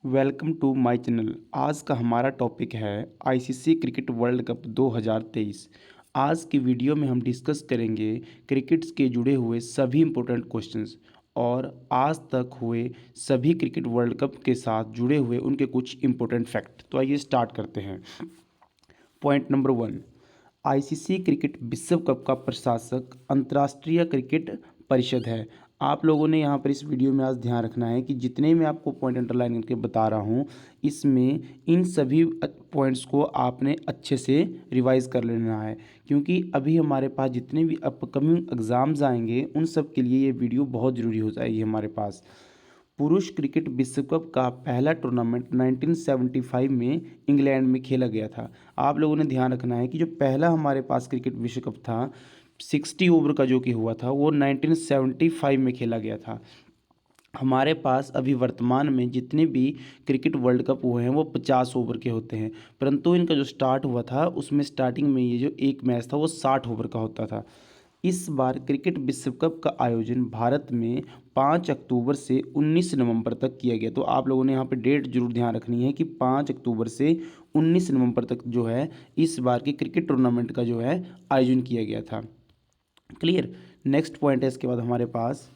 Welcome to my channel. आज का हमारा टॉपिक है आईसीसी क्रिकेट वर्ल्ड कप 2023। आज की वीडियो में हम डिस्कस करेंगे क्रिकेट के जुड़े हुए सभी इम्पोर्टेंट क्वेश्चंस और आज तक हुए सभी क्रिकेट वर्ल्ड कप के साथ जुड़े हुए उनके कुछ इम्पोर्टेंट फैक्ट। तो आइए स्टार्ट करते हैं। पॉइंट नंबर 1, आईसीसी क्रिकेट विश्व कप का प्रशासक अंतर्राष्ट्रीय क्रिकेट परिषद है। आप लोगों ने यहाँ पर इस वीडियो में आज ध्यान रखना है कि जितने मैं आपको पॉइंट अंडरलाइन करके बता रहा हूँ, इसमें इन सभी पॉइंट्स को आपने अच्छे से रिवाइज कर लेना है, क्योंकि अभी हमारे पास जितने भी अपकमिंग एग्ज़ाम्स आएंगे उन सब के लिए ये वीडियो बहुत ज़रूरी हो जाएगी हमारे पास। पुरुष क्रिकेट विश्व कप का पहला टूर्नामेंट 1975 में इंग्लैंड में खेला गया था। आप लोगों ने ध्यान रखना है कि जो पहला हमारे पास क्रिकेट विश्व कप था 60 ओवर का जो कि हुआ था वो 1975 में खेला गया था। हमारे पास अभी वर्तमान में जितने भी क्रिकेट वर्ल्ड कप हुए हैं वो 50 ओवर के होते हैं, परंतु इनका जो स्टार्ट हुआ था उसमें स्टार्टिंग में ये जो एक मैच था वो 60 ओवर का होता था। इस बार क्रिकेट विश्व कप का आयोजन भारत में 5 अक्टूबर से 19 नवंबर तक किया गया। तो आप लोगों ने यहाँ पे डेट जरूर ध्यान रखनी है कि 5 अक्टूबर से 19 नवंबर तक जो है इस बार के क्रिकेट टूर्नामेंट का जो है आयोजन किया गया था। क्लियर। नेक्स्ट पॉइंट है इसके बाद हमारे पास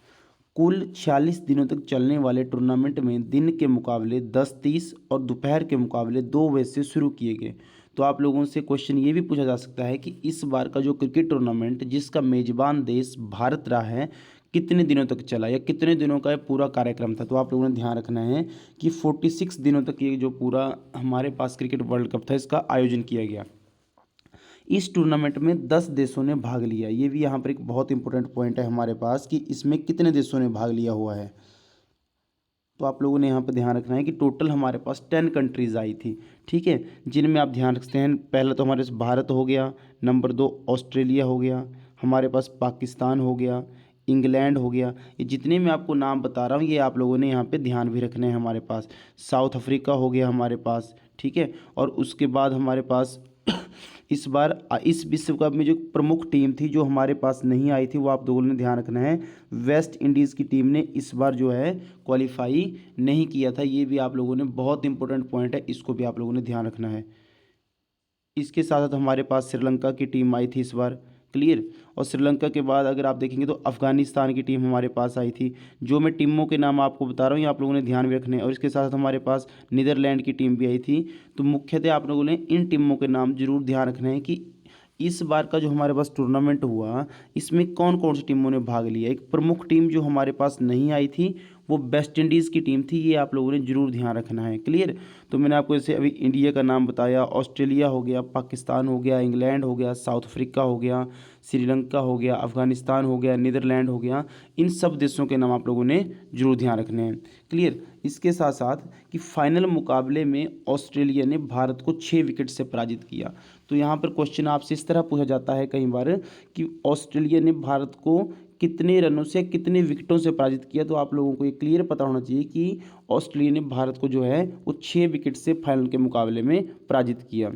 कुल 46 दिनों तक चलने वाले टूर्नामेंट में दिन के मुकाबले 10:30 और दोपहर के मुकाबले 2 बजे से शुरू किए गए। तो आप लोगों से क्वेश्चन ये भी पूछा जा सकता है कि इस बार का जो क्रिकेट टूर्नामेंट जिसका मेज़बान देश भारत रहा है कितने दिनों तक चला या कितने दिनों का ये पूरा कार्यक्रम था। तो आप लोगों ने ध्यान रखना है कि 46 दिनों तक ये जो पूरा हमारे पास क्रिकेट वर्ल्ड कप था इसका आयोजन किया गया। इस टूर्नामेंट में 10 देशों ने भाग लिया। ये भी यहाँ पर एक बहुत इंपॉर्टेंट पॉइंट है हमारे पास कि इसमें कितने देशों ने भाग लिया हुआ है। तो आप लोगों ने यहाँ पर ध्यान रखना है कि टोटल हमारे पास 10 कंट्रीज़ आई थी, ठीक है, जिनमें आप ध्यान रखते हैं पहला तो हमारे पास भारत हो गया, नंबर 2 ऑस्ट्रेलिया हो गया, हमारे पास पाकिस्तान हो गया, इंग्लैंड हो गया। ये जितने मैं आपको नाम बता रहा हूँ ये आप लोगों ने यहाँ पे ध्यान भी रखने हैं। हमारे पास साउथ अफ्रीका हो गया हमारे पास, ठीक है, और उसके बाद हमारे पास इस बार इस विश्व कप में जो प्रमुख टीम थी जो हमारे पास नहीं आई थी वो आप लोगों ने ध्यान रखना है। वेस्ट इंडीज़ की टीम ने इस बार जो है क्वालिफाई नहीं किया था। ये भी आप लोगों ने बहुत इंपॉर्टेंट पॉइंट है, इसको भी आप लोगों ने ध्यान रखना है। इसके साथ साथ हमारे पास श्रीलंका की टीम आई थी इस बार। क्लियर। और श्रीलंका के बाद अगर आप देखेंगे तो अफगानिस्तान की टीम हमारे पास आई थी। जो मैं टीमों के नाम आपको बता रहा हूँ ये आप लोगों ने ध्यान भी रखने हैं। और इसके साथ साथ हमारे पास नीदरलैंड की टीम भी आई थी। तो मुख्यतः आप लोगों ने इन टीमों के नाम जरूर ध्यान रखने हैं कि इस बार का जो हमारे पास टूर्नामेंट हुआ इसमें कौन कौन सी टीमों ने भाग लिया। एक प्रमुख टीम जो हमारे पास नहीं आई थी वो वेस्ट इंडीज़ की टीम थी। ये आप लोगों ने जरूर ध्यान रखना है। क्लियर। तो मैंने आपको जैसे अभी इंडिया का नाम बताया, ऑस्ट्रेलिया हो गया, पाकिस्तान हो गया, इंग्लैंड हो गया, साउथ अफ्रीका हो गया, श्रीलंका हो गया, अफगानिस्तान हो गया, नीदरलैंड हो गया। इन सब देशों के नाम आप लोगों ने जरूर ध्यान रखने हैं। क्लियर। इसके साथ साथ कि फाइनल मुकाबले में ऑस्ट्रेलिया ने भारत को 6 विकेट से पराजित किया। तो यहाँ पर क्वेश्चन आपसे इस तरह पूछा जाता है कई बार कि ऑस्ट्रेलिया ने भारत को कितने रनों से कितने विकेटों से पराजित किया। तो आप लोगों को ये क्लियर पता होना चाहिए कि ऑस्ट्रेलिया ने भारत को जो है वो 6 विकेट से फाइनल के मुकाबले में पराजित किया।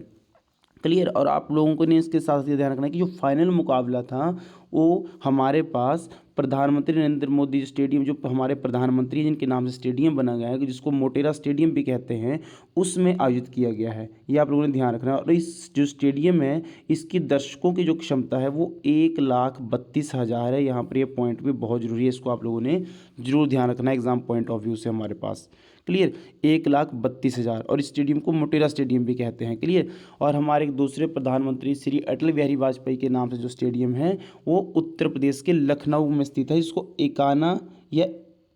क्लियर। और आप लोगों को ने इसके साथ ये ध्यान रखना है कि जो फाइनल मुकाबला था वो हमारे पास प्रधानमंत्री नरेंद्र मोदी स्टेडियम, जो हमारे प्रधानमंत्री जिनके नाम से स्टेडियम बना गया है कि जिसको मोटेरा स्टेडियम भी कहते हैं, उसमें आयोजित किया गया है। ये आप लोगों ने ध्यान रखना है। और इस जो स्टेडियम है इसकी दर्शकों की जो क्षमता है वो 1,32,000 है। यहाँ पर ये पॉइंट भी बहुत ज़रूरी है, इसको आप लोगों ने जरूर ध्यान रखना है एग्जाम पॉइंट ऑफ व्यू से हमारे पास। क्लियर। 1,32,000 और स्टेडियम को मोटेरा स्टेडियम भी कहते हैं। क्लियर। और हमारे एक दूसरे प्रधानमंत्री श्री अटल बिहारी वाजपेयी के नाम से जो स्टेडियम है वो उत्तर प्रदेश के लखनऊ में स्थित है, जिसको एकाना या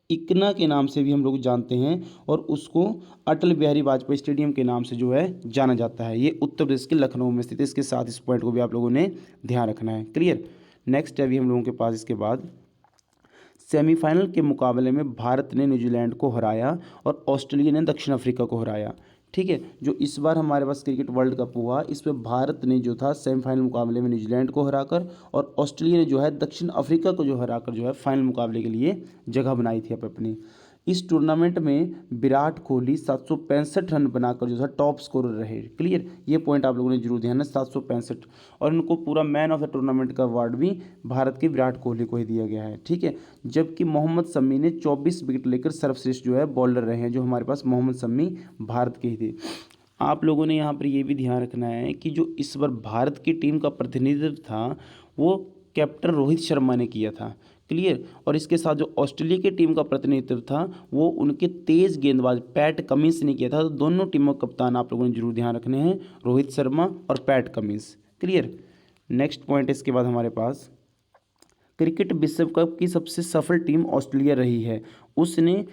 इकना के नाम से भी हम लोग जानते हैं और उसको अटल बिहारी वाजपेयी स्टेडियम के नाम से जो है जाना जाता है। ये उत्तर प्रदेश के लखनऊ में स्थित है। इसके साथ इस पॉइंट को भी आप लोगों ने ध्यान रखना है। क्लियर। नेक्स्ट है अभी हम लोगों के पास इसके बाद सेमीफाइनल के मुकाबले में भारत ने न्यूजीलैंड को हराया और ऑस्ट्रेलिया ने दक्षिण अफ्रीका को हराया। ठीक है। जो इस बार हमारे पास क्रिकेट वर्ल्ड कप हुआ इसमें भारत ने जो था सेमीफाइनल मुकाबले में न्यूजीलैंड को हराकर और ऑस्ट्रेलिया ने जो है दक्षिण अफ्रीका को जो हराकर जो है फाइनल मुकाबले के लिए जगह बनाई थी अपनी। इस टूर्नामेंट में विराट कोहली 765 रन बनाकर जो था टॉप स्कोरर रहे। क्लियर, ये पॉइंट आप लोगों ने जरूर ध्यान है, 765। और उनको पूरा मैन ऑफ द टूर्नामेंट का अवार्ड भी भारत के विराट कोहली को ही दिया गया है। ठीक है, जबकि मोहम्मद शमी ने 24 विकेट लेकर सर्वश्रेष्ठ जो है बॉलर रहे हैं, जो हमारे पास मोहम्मद शमी भारत के ही थे। आप लोगों ने यहाँ पर ये भी ध्यान रखना है कि जो इस बार भारत की टीम का प्रतिनिधित्व था वो कैप्टन रोहित शर्मा ने किया था। क्लियर, और इसके साथ जो ऑस्ट्रेलिया की टीम का प्रतिनिधित्व था वो उनके तेज गेंदबाज पैट कमिंस ने किया था। तो दोनों टीमों के कप्तान आप लोगों ने जरूर ध्यान रखने हैं, रोहित शर्मा और PAT Cummins. Clear, next point इसके बाद हमारे पास क्रिकेट विश्व कप की सबसे सफल टीम ऑस्ट्रेलिया रही है। उसने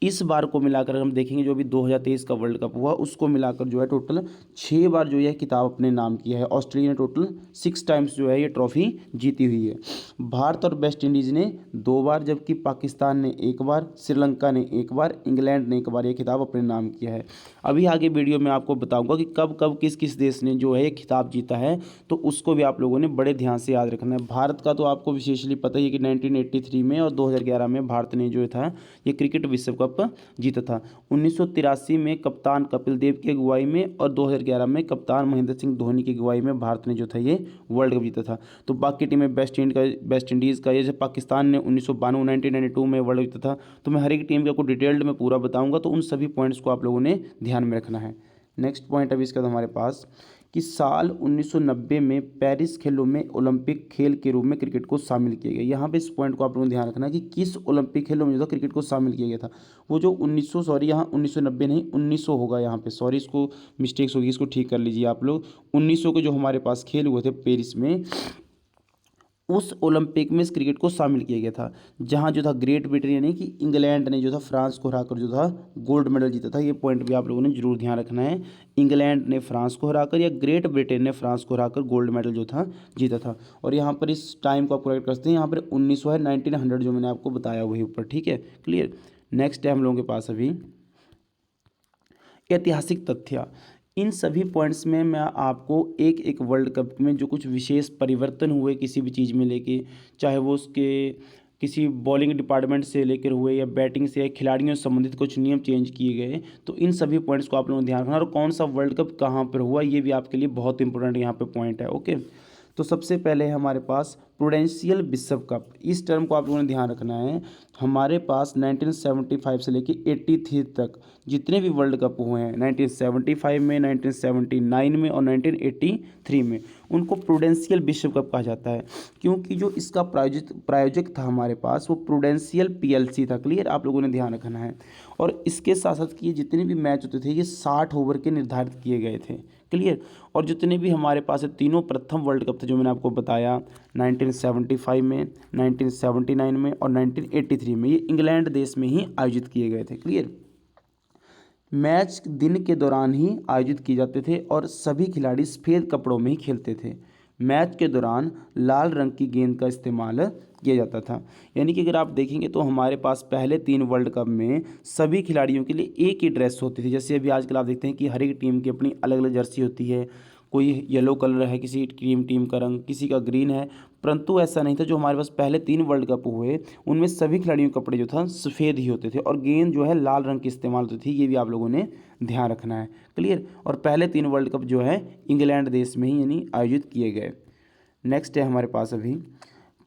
इस बार को मिलाकर हम देखेंगे जो अभी 2023 का वर्ल्ड कप हुआ उसको मिलाकर जो है टोटल 6 बार जो है किताब अपने नाम किया है। ऑस्ट्रेलिया ने टोटल 6 टाइम्स जो है ये ट्रॉफी जीती हुई है। भारत और वेस्ट इंडीज़ ने 2 बार, जबकि पाकिस्तान ने 1 बार, श्रीलंका ने 1 बार, इंग्लैंड ने 1 बार ये खिताब अपने नाम किया है। अभी आगे वीडियो में आपको बताऊंगा कि कब कब किस किस देश ने जो है ये खिताब जीता है, तो उसको भी आप लोगों ने बड़े ध्यान से याद रखना है। भारत का तो आपको विशेषली पता ही है कि 1983 में और 2011 में भारत ने जो था ये क्रिकेट विश्व कप जीता था। 1983 में कप्तान कपिल देव की अगुवाई में और 2011 में कप्तान महेंद्र सिंह धोनी की अगुवाई में भारत ने जो था ये वर्ल्ड कप जीता था। तो बाकी टीमें वेस्ट इंडीज़ का, जैसे पाकिस्तान ने 1992 में वर्ल्ड कप जीता था। तो मैं हर एक टीम का आपको डिटेल्ड में पूरा बताऊंगा, तो उन सभी पॉइंट्स को आप लोगों ने ध्यान में रखना है। नेक्स्ट पॉइंट अभी इसका हमारे पास कि साल 1990 में पेरिस खेलों में ओलंपिक खेल के रूप में क्रिकेट को शामिल किया गया। यहाँ पे इस पॉइंट को आप लोगों ने ध्यान रखना है कि किस ओलंपिक खेलों में जो था क्रिकेट को शामिल किया गया था। वो जो 1900, सॉरी यहाँ 1990 नहीं 1900 होगा यहाँ पे, सॉरी इसको मिस्टेक्स होगी, इसको ठीक कर लीजिए आप लोग। 1900 के जो हमारे पास खेल हुए थे पेरिस में, उस ओलंपिक में इस क्रिकेट को शामिल किया गया था, जहां जो था ग्रेट ब्रिटेन यानी कि इंग्लैंड ने जो था फ्रांस को हराकर जो था गोल्ड मेडल जीता था। ये पॉइंट भी आप लोगों ने जरूर ध्यान रखना है, इंग्लैंड ने फ्रांस को हराकर या ग्रेट ब्रिटेन ने फ्रांस को हराकर गोल्ड मेडल जो था जीता था। और यहाँ पर इस टाइम को आप करेक्ट करते हैं, यहाँ पर 1900 है, 1900 जो मैंने आपको बताया वही ऊपर। ठीक है, क्लियर। नेक्स्ट है हम लोगों के पास अभी ऐतिहासिक तथ्य। इन सभी पॉइंट्स में मैं आपको एक एक वर्ल्ड कप में जो कुछ विशेष परिवर्तन हुए किसी भी चीज़ में लेके, चाहे वो उसके किसी बॉलिंग डिपार्टमेंट से लेकर हुए या बैटिंग से या खिलाड़ियों से संबंधित कुछ नियम चेंज किए गए, तो इन सभी पॉइंट्स को आप लोगों ने ध्यान रखना। और कौन सा वर्ल्ड कप कहाँ पर हुआ ये भी आपके लिए बहुत इंपॉर्टेंट यहाँ पे पॉइंट है। ओके, तो सबसे पहले है हमारे पास प्रूडेंशियल विश्व कप। इस टर्म को आप लोगों ने ध्यान रखना है। हमारे पास 1975 से लेके 83 तक जितने भी वर्ल्ड कप हुए हैं, 1975 में, 1979 में और 1983 में, उनको प्रूडेंशियल विश्व कप कहा जाता है, क्योंकि जो इसका प्रायोजक था हमारे पास वो प्रूडेंशियल पीएलसी था। क्लियर, आप लोगों ने ध्यान रखना है। और इसके साथ साथ कि ये जितने भी मैच होते थे ये 60 ओवर के निर्धारित किए गए थे। क्लियर, और जितने भी हमारे पास तीनों प्रथम वर्ल्ड कप थे जो मैंने आपको बताया 1975 में, 1979 में और 1983 में, ये इंग्लैंड देश में ही आयोजित किए गए थे। क्लियर, मैच दिन के दौरान ही आयोजित किए जाते थे और सभी खिलाड़ी सफ़ेद कपड़ों में ही खेलते थे। मैच के दौरान लाल रंग की गेंद का इस्तेमाल किया जाता था। यानी कि अगर आप देखेंगे तो हमारे पास पहले 3 वर्ल्ड कप में सभी खिलाड़ियों के लिए एक ही ड्रेस होती थी। जैसे अभी आजकल आप देखते हैं कि हर एक टीम की अपनी अलग अलग जर्सी होती है, कोई येलो कलर है, किसी टीम का रंग, किसी का ग्रीन है, परंतु ऐसा नहीं था। जो हमारे पास पहले 3 वर्ल्ड कप हुए उनमें सभी खिलाड़ियों के कपड़े जो था सफ़ेद ही होते थे और गेंद जो है लाल रंग की इस्तेमाल होती थी। ये भी आप लोगों ने ध्यान रखना है। क्लियर, और पहले 3 वर्ल्ड कप जो है इंग्लैंड देश में ही यानी आयोजित किए गए। नेक्स्ट है हमारे पास अभी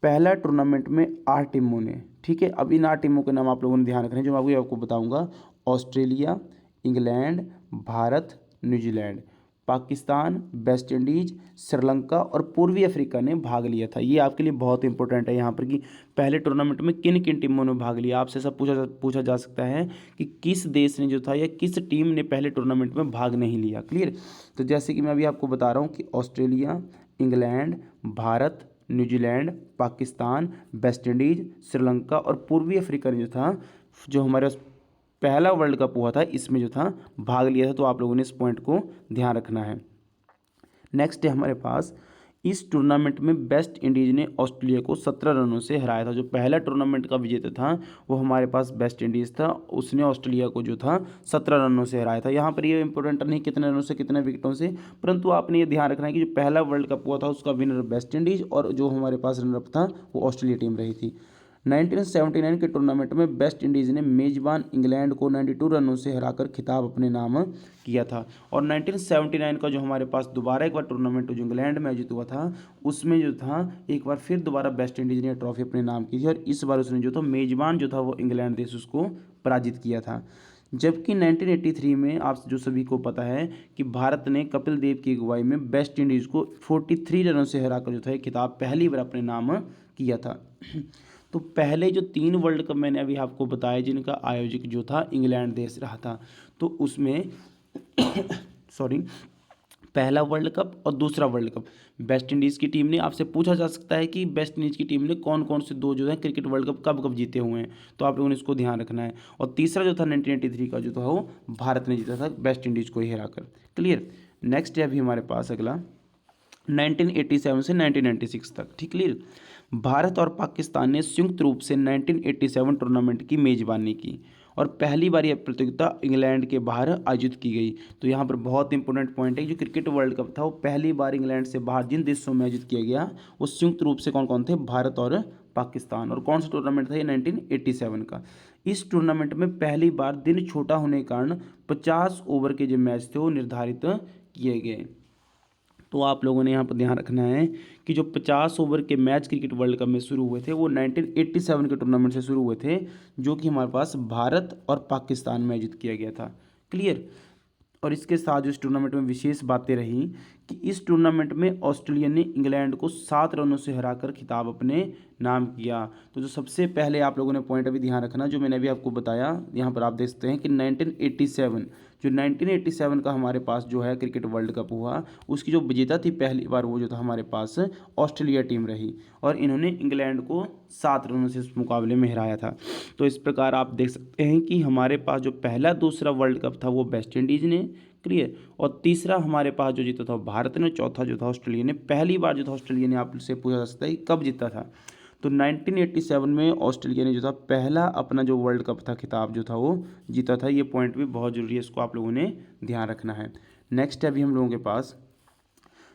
पहला टूर्नामेंट में 8 टीमों ने, ठीक है, अब इन 8 टीमों के नाम आप लोगों ने ध्यान रखने जो मैं आपको बताऊंगा। Australia, England, Bharat, New Zealand, Pakistan, West Indies, Sri Lanka और पूर्वी अफ्रीका ने भाग लिया था। ये आपके लिए बहुत इंपॉर्टेंट है यहाँ पर कि पहले टूर्नामेंट में किन किन टीमों ने भाग लिया। आपसे सब पूछा जा सकता है कि किस देश ने जो था या किस टीम ने पहले टूर्नामेंट में भाग नहीं लिया। क्लियर, तो जैसे कि मैं अभी आपको बता रहा हूँ कि Australia, England, Bharat, New Zealand, Pakistan, West Indies, Sri Lanka और पूर्वी अफ्रीका ने जो था, जो हमारे पहला वर्ल्ड कप हुआ था इसमें जो था भाग लिया था। तो आप लोगों ने इस पॉइंट को ध्यान रखना है। नेक्स्ट है हमारे पास इस टूर्नामेंट में वेस्ट इंडीज़ ने ऑस्ट्रेलिया को 17 रनों से हराया था। जो पहला टूर्नामेंट का विजेता था वो हमारे पास वेस्ट इंडीज़ था, उसने ऑस्ट्रेलिया को जो था 17 रनों से हराया था। यहाँ पर ये इंपॉर्टेंट नहीं कितने रनों से कितने विकेटों से, परंतु आपने ये ध्यान रखना है कि जो पहला वर्ल्ड कप हुआ था उसका विनर वेस्ट इंडीज़ और जो हमारे पास रनर अप था वो ऑस्ट्रेलिया टीम रही थी। 1979 के टूर्नामेंट में वेस्ट इंडीज़ ने मेजबान इंग्लैंड को 92 रनों से हराकर खिताब अपने नाम किया था। और 1979 का जो हमारे पास दोबारा एक बार टूर्नामेंट जो इंग्लैंड में आयोजित हुआ था, उसमें जो था एक बार फिर दोबारा वेस्ट इंडीज़ ने ट्रॉफी अपने नाम की थी, और इस बार उसने जो था मेजबान जो था वो इंग्लैंड देश उसको पराजित किया था। जबकि 1983 में आप जो सभी को पता है कि भारत ने कपिल देव की अगुवाई में वेस्ट इंडीज़ को 43 रनों से हराकर जो था ये खिताब पहली बार अपने नाम किया था। तो पहले जो 3 वर्ल्ड कप मैंने अभी आपको बताया जिनका आयोजक जो था इंग्लैंड देश रहा था, तो उसमें सॉरी, पहला वर्ल्ड कप और दूसरा वर्ल्ड कप वेस्ट इंडीज़ की टीम ने, आपसे पूछा जा सकता है कि वेस्ट इंडीज़ की टीम ने कौन कौन से 2 जो है क्रिकेट वर्ल्ड कप कब कब जीते हुए हैं, तो आप लोगों ने इसको ध्यान रखना है। और तीसरा जो था 1983 का जो था वो भारत ने जीता था वेस्ट इंडीज़ को ही हराकर। क्लियर। नेक्स्ट है अभी हमारे पास अगला 1987 से 1996 तक। ठीक, क्लियर। भारत और पाकिस्तान ने संयुक्त रूप से 1987 टूर्नामेंट की मेजबानी की और पहली बार यह प्रतियोगिता इंग्लैंड के बाहर आयोजित की गई। तो यहाँ पर बहुत इंपॉर्टेंट पॉइंट है, जो क्रिकेट वर्ल्ड कप था वो पहली बार इंग्लैंड से बाहर जिन देशों में आयोजित किया गया वो संयुक्त रूप से कौन कौन थे, भारत और पाकिस्तान। और कौन सा टूर्नामेंट था ये, 1987 का। इस टूर्नामेंट में पहली बार दिन छोटा होने के कारण 50 ओवर के जो मैच थे वो निर्धारित किए गए। तो आप लोगों ने यहाँ पर ध्यान रखना है कि जो 50 ओवर के मैच क्रिकेट वर्ल्ड कप में शुरू हुए थे वो 1987 के टूर्नामेंट से शुरू हुए थे, जो कि हमारे पास भारत और पाकिस्तान में आयोजित किया गया था। क्लियर। और इसके साथ जो इस टूर्नामेंट में विशेष बातें रही कि इस टूर्नामेंट में ऑस्ट्रेलिया ने इंग्लैंड को 7 रनों से हराकर खिताब अपने नाम किया। तो जो सबसे पहले आप लोगों ने पॉइंट अभी ध्यान रखना, जो मैंने अभी आपको बताया, यहाँ पर आप देख सकते हैं कि 1987 का हमारे पास जो है क्रिकेट वर्ल्ड कप हुआ, उसकी जो विजेता थी पहली बार वो जो था हमारे पास ऑस्ट्रेलिया टीम रही, और इन्होंने इंग्लैंड को 7 रनों से इस मुकाबले में हराया था। तो इस प्रकार आप देख सकते हैं कि हमारे पास जो पहला दूसरा वर्ल्ड कप था वो वेस्ट इंडीज़ ने, क्लियर, और तीसरा हमारे पास जो जीता था भारत ने, चौथा जो था ऑस्ट्रेलिया ने। पहली बार जो था ऑस्ट्रेलिया ने, आपसे पूछा जा सकता है कि कब जीता था, तो 1987 में ऑस्ट्रेलिया ने जो था पहला अपना जो वर्ल्ड कप था खिताब जो था वो जीता था। ये पॉइंट भी बहुत ज़रूरी है, इसको आप लोगों ने ध्यान रखना है। नेक्स्ट है अभी हम लोगों के पास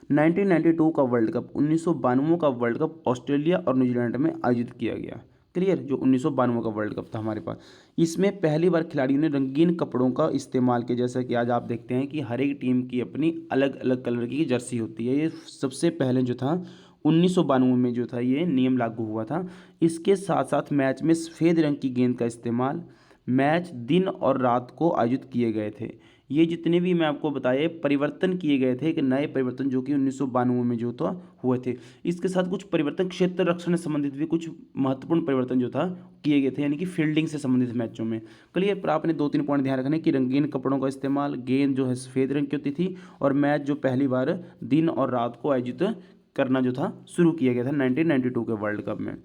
1992 का वर्ल्ड कप, 1992 का वर्ल्ड कप ऑस्ट्रेलिया और न्यूजीलैंड में आयोजित किया गया। क्लियर। जो 1992 का वर्ल्ड कप था हमारे पास, इसमें पहली बार खिलाड़ियों ने रंगीन कपड़ों का इस्तेमाल किया। जैसा कि आज आप देखते हैं कि हर एक टीम की अपनी अलग अलग कलर की जर्सी होती है, ये सबसे पहले जो था 1992 में जो था ये नियम लागू हुआ था। इसके साथ साथ मैच में सफ़ेद रंग की गेंद का इस्तेमाल, मैच दिन और रात को आयोजित किए गए थे। ये जितने भी मैं आपको बताए परिवर्तन किए गए थे, कि नए परिवर्तन जो कि 1992 में जो था हुए थे। इसके साथ कुछ परिवर्तन क्षेत्र रक्षण से संबंधित भी कुछ महत्वपूर्ण परिवर्तन जो था किए गए थे, यानी कि फील्डिंग से संबंधित मैचों में। क्लियर। पर आपने 2-3 पॉइंट ध्यान रखने कि रंगीन कपड़ों का इस्तेमाल, गेंद जो है सफ़ेद रंग की होती थी, और मैच जो पहली बार दिन और रात को आयोजित करना जो था शुरू किया गया था 1992 के वर्ल्ड कप में।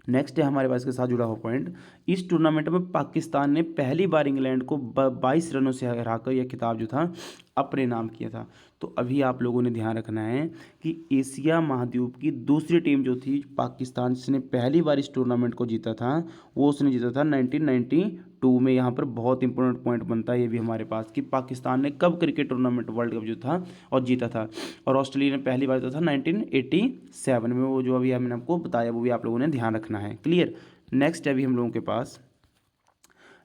नेक्स्ट है हमारे पास के साथ जुड़ा हुआ पॉइंट, इस टूर्नामेंट में पाकिस्तान ने पहली बार इंग्लैंड को 22 रनों से हराकर यह खिताब जो था अपने नाम किया था। तो अभी आप लोगों ने ध्यान रखना है कि एशिया महाद्वीप की दूसरी टीम जो थी पाकिस्तान, जिसने पहली बार इस टूर्नामेंट को जीता था, वो उसने जीता था 1992 में। यहाँ पर बहुत इंपॉर्टेंट पॉइंट बनता है ये भी हमारे पास कि पाकिस्तान ने कब क्रिकेट टूर्नामेंट वर्ल्ड कप जो था और जीता था, और ऑस्ट्रेलिया ने पहली बार जीता था 1987 में। वो जो अभी मैंने आपको बताया वो भी आप लोगों ने ध्यान रखना है। क्लियर। नेक्स्ट है अभी हम लोगों के पास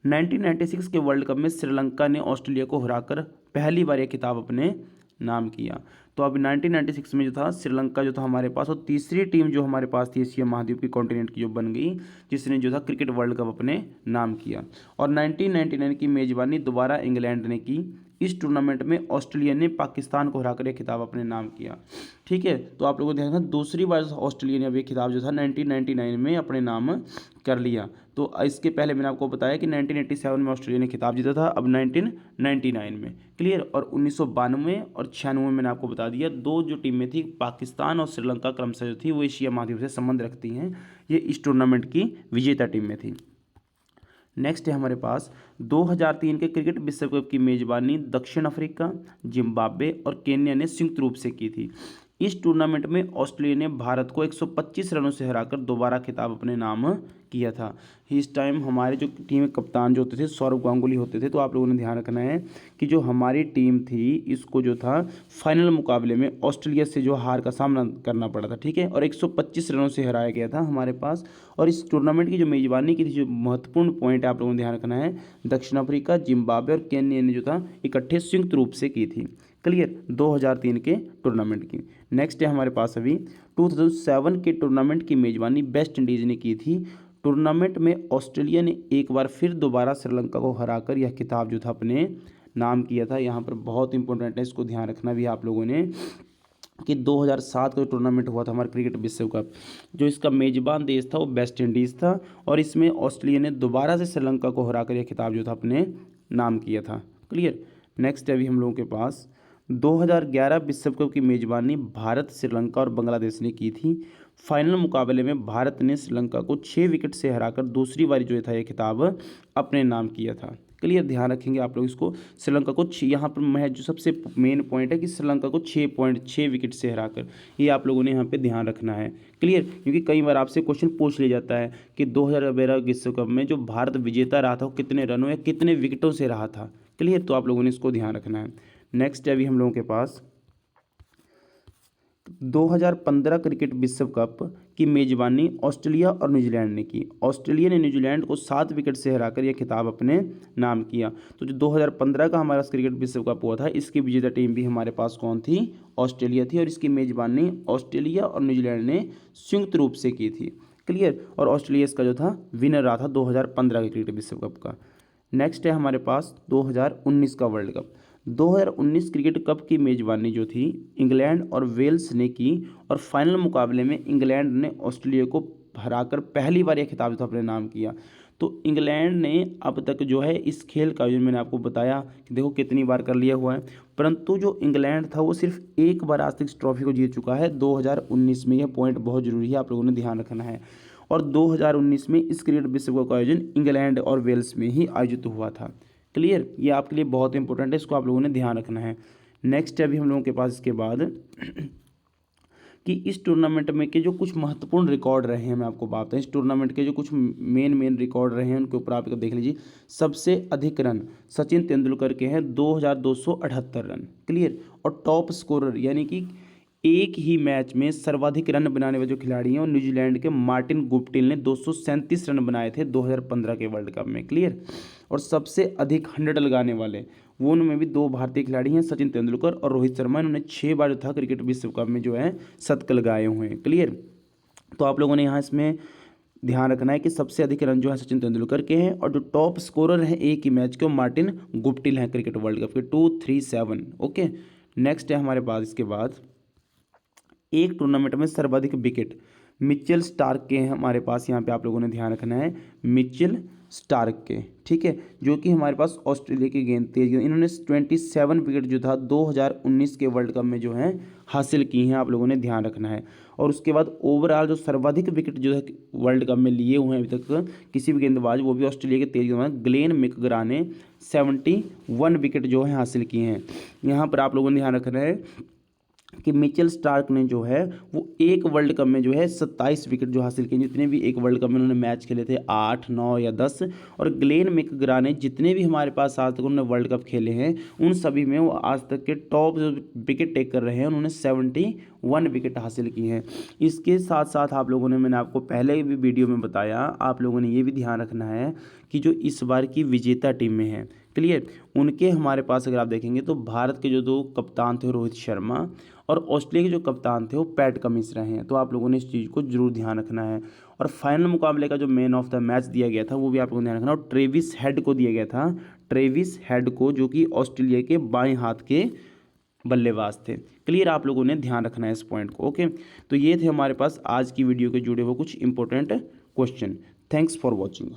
1996 के वर्ल्ड कप में श्रीलंका ने ऑस्ट्रेलिया को हराकर पहली बार यह खिताब अपने नाम किया। तो अब 1996 में जो था श्रीलंका जो था हमारे पास, और तीसरी टीम जो हमारे पास थी एशिया महाद्वीप की कॉन्टिनेंट की जो बन गई, जिसने जो था क्रिकेट वर्ल्ड कप अपने नाम किया। और 1999 की मेजबानी दोबारा इंग्लैंड ने की। इस टूर्नामेंट में ऑस्ट्रेलिया ने पाकिस्तान को हराकर यह खिताब अपने नाम किया। ठीक है। तो आप लोगों को ध्यान रखना, दूसरी बार ऑस्ट्रेलिया ने अब ये खिताब जो था 1999 में अपने नाम कर लिया। तो इसके पहले मैंने आपको बताया कि 1987 में ऑस्ट्रेलिया ने खिताब जीता था, अब 1999 में। क्लियर। और 1992 और 96 मैंने आपको बता दिया, दो जो टीमें थी पाकिस्तान और श्रीलंका क्रमशः जो थी वो एशिया महाद्वीप से संबंध रखती हैं, ये इस टूर्नामेंट की विजेता टीम में थी। नेक्स्ट है हमारे पास 2003 के क्रिकेट विश्व कप की मेजबानी दक्षिण अफ्रीका, जिम्बाब्वे और केन्या ने संयुक्त रूप से की थी। इस टूर्नामेंट में ऑस्ट्रेलिया ने भारत को 125 रनों से हराकर दोबारा खिताब अपने नाम किया था। इस टाइम हमारे जो टीम के कप्तान जो होते थे सौरव गांगुली होते थे। तो आप लोगों ने ध्यान रखना है कि जो हमारी टीम थी इसको जो था फाइनल मुकाबले में ऑस्ट्रेलिया से जो हार का सामना करना पड़ा था, ठीक है, और 125 रनों से हराया गया था हमारे पास। और इस टूर्नामेंट की जो मेज़बानी की थी, जो महत्वपूर्ण पॉइंट है आप लोगों ने ध्यान रखना है, दक्षिण अफ्रीका, जिम्बाब्वे और केन्या ने जो था इकट्ठे संयुक्त रूप से की थी। क्लियर, 2003 के टूर्नामेंट की। नेक्स्ट है हमारे पास अभी 2007 के टूर्नामेंट की मेज़बानी वेस्ट इंडीज़ ने की थी। टूर्नामेंट में ऑस्ट्रेलिया ने एक बार फिर दोबारा श्रीलंका को हराकर यह खिताब जो था अपने नाम किया था। यहाँ पर बहुत इंपॉर्टेंट है, इसको ध्यान रखना भी आप लोगों ने कि 2007 का जो टूर्नामेंट हुआ था हमारा क्रिकेट विश्व कप, जो इसका मेज़बान देश था वो वेस्ट इंडीज़ था और इसमें ऑस्ट्रेलिया ने दोबारा से श्रीलंका को हराकर यह खिताब जो था अपने नाम किया था। क्लियर। नेक्स्ट है अभी हम लोगों के पास 2011 विश्व कप की मेज़बानी भारत, श्रीलंका और बांग्लादेश ने की थी। फाइनल मुकाबले में भारत ने श्रीलंका को 6 विकेट से हराकर दूसरी बारी जो था यह खिताब अपने नाम किया था। क्लियर, ध्यान रखेंगे आप लोग इसको। श्रीलंका को यहाँ पर मैं जो सबसे मेन पॉइंट है कि श्रीलंका को 6 विकेट से हराकर, ये आप लोगों ने यहाँ पे ध्यान रखना है। क्लियर, क्योंकि कई बार आपसे क्वेश्चन पूछ लिया जाता है कि 2012 विश्व कप में जो भारत विजेता रहा था वो कितने रनों या कितने विकेटों से रहा था। क्लियर, तो आप लोगों ने इसको ध्यान रखना है। नेक्स्ट है अभी हम लोगों के पास 2015 क्रिकेट विश्व कप की मेज़बानी ऑस्ट्रेलिया और न्यूजीलैंड ने की। ऑस्ट्रेलिया ने न्यूजीलैंड को 7 विकेट से हराकर यह खिताब अपने नाम किया। तो जो 2015 का हमारा क्रिकेट विश्व कप हुआ था इसकी विजेता टीम भी हमारे पास कौन थी? ऑस्ट्रेलिया थी और इसकी मेज़बानी ऑस्ट्रेलिया और न्यूजीलैंड ने संयुक्त रूप से की थी। क्लियर, और ऑस्ट्रेलिया इसका जो था विनर रहा था 2015 के क्रिकेट विश्व कप का। नेक्स्ट है हमारे पास 2019 का वर्ल्ड कप। 2019 क्रिकेट कप की मेज़बानी जो थी इंग्लैंड और वेल्स ने की और फाइनल मुकाबले में इंग्लैंड ने ऑस्ट्रेलिया को हराकर पहली बार यह खिताब था अपने नाम किया। तो इंग्लैंड ने अब तक जो है इस खेल का, जो मैंने आपको बताया कि देखो कितनी बार कर लिया हुआ है, परंतु जो इंग्लैंड था वो सिर्फ एक बार आज तक इस ट्रॉफी को जीत चुका है 2019 में। यह पॉइंट बहुत जरूरी है, आप लोगों ने ध्यान रखना है। और 2019 में इस क्रिकेट विश्व कप का आयोजन इंग्लैंड और वेल्स में ही आयोजित हुआ था। क्लियर, ये आपके लिए बहुत इंपॉर्टेंट है, इसको आप लोगों ने ध्यान रखना है। नेक्स्ट है अभी हम लोगों के पास इसके बाद कि इस टूर्नामेंट में के जो कुछ महत्वपूर्ण रिकॉर्ड रहे हैं, मैं आपको बताता हूँ इस टूर्नामेंट के जो कुछ मेन रिकॉर्ड रहे हैं उनके ऊपर आप देख लीजिए। सबसे अधिक रन सचिन तेंदुलकर के हैं 2278 रन। क्लियर, और टॉप स्कोरर यानी कि एक ही मैच में सर्वाधिक रन बनाने वाले जो खिलाड़ी हैं और न्यूजीलैंड के मार्टिन गुप्टिल ने 237 रन बनाए थे 2015 के वर्ल्ड कप में। क्लियर, और सबसे अधिक 100 लगाने वाले वो उनमें भी 2 भारतीय खिलाड़ी हैं, सचिन तेंदुलकर और रोहित शर्मा। इन्होंने 6 बार जो था क्रिकेट विश्व कप में जो है शतक लगाए हुए हैं। क्लियर, तो आप लोगों ने यहाँ इसमें ध्यान रखना है कि सबसे अधिक रन जो है सचिन तेंदुलकर के हैं और जो टॉप स्कोरर हैं एक ही मैच के मार्टिन गुप्टिल हैं क्रिकेट वर्ल्ड कप के 237। ओके, नेक्स्ट है हमारे पास इसके बाद एक टूर्नामेंट में सर्वाधिक विकेट मिचेल स्टार्क के हैं हमारे पास। यहाँ पे आप लोगों ने ध्यान रखना है मिचेल स्टार्क के, ठीक है, जो कि हमारे पास ऑस्ट्रेलिया की गेंद तेज गेंद, इन्होंने 27 विकेट जो था 2019 के वर्ल्ड कप में जो है हासिल की हैं, आप लोगों ने ध्यान रखना है। और उसके बाद ओवरऑल जो सर्वाधिक विकेट जो है वर्ल्ड कप में लिए हुए हैं अभी तक किसी भी गेंदबाज, वो भी ऑस्ट्रेलिया के तेज गेंदबाज ग्लेन मैकग्रा ने 71 विकेट जो है हासिल किए हैं। यहाँ पर आप लोगों ने ध्यान रखना है कि मिचेल स्टार्क ने जो है वो एक वर्ल्ड कप में जो है 27 विकेट जो हासिल किए। जितने भी एक वर्ल्ड कप में उन्होंने मैच खेले थे 8, 9 या 10, और ग्लेन मैकग्रा ने जितने भी हमारे पास आज तक उन्होंने वर्ल्ड कप खेले हैं उन सभी में वो आज तक के टॉप जो विकेट टेक कर रहे हैं, उन्होंने 71 विकेट हासिल किए हैं। इसके साथ साथ आप लोगों ने, मैंने आपको पहले भी वीडियो में बताया, आप लोगों ने ये भी ध्यान रखना है कि जो इस बार की विजेता टीम में है, क्लियर, उनके हमारे पास अगर आप देखेंगे तो भारत के जो 2 कप्तान थे रोहित शर्मा और ऑस्ट्रेलिया के जो कप्तान थे वो पैट कमिंस रहे हैं। तो आप लोगों ने इस चीज़ को जरूर ध्यान रखना है। और फाइनल मुकाबले का जो मैन ऑफ द मैच दिया गया था वो भी आप लोगों ने ध्यान रखना, और ट्रेविस हेड को दिया गया था, ट्रेविस हेड को, जो कि ऑस्ट्रेलिया के बाएं हाथ के बल्लेबाज थे। क्लियर, आप लोगों ने ध्यान रखना है इस पॉइंट को। ओके, तो ये थे हमारे पास आज की वीडियो के जुड़े हुए कुछ important question. Thanks for watching.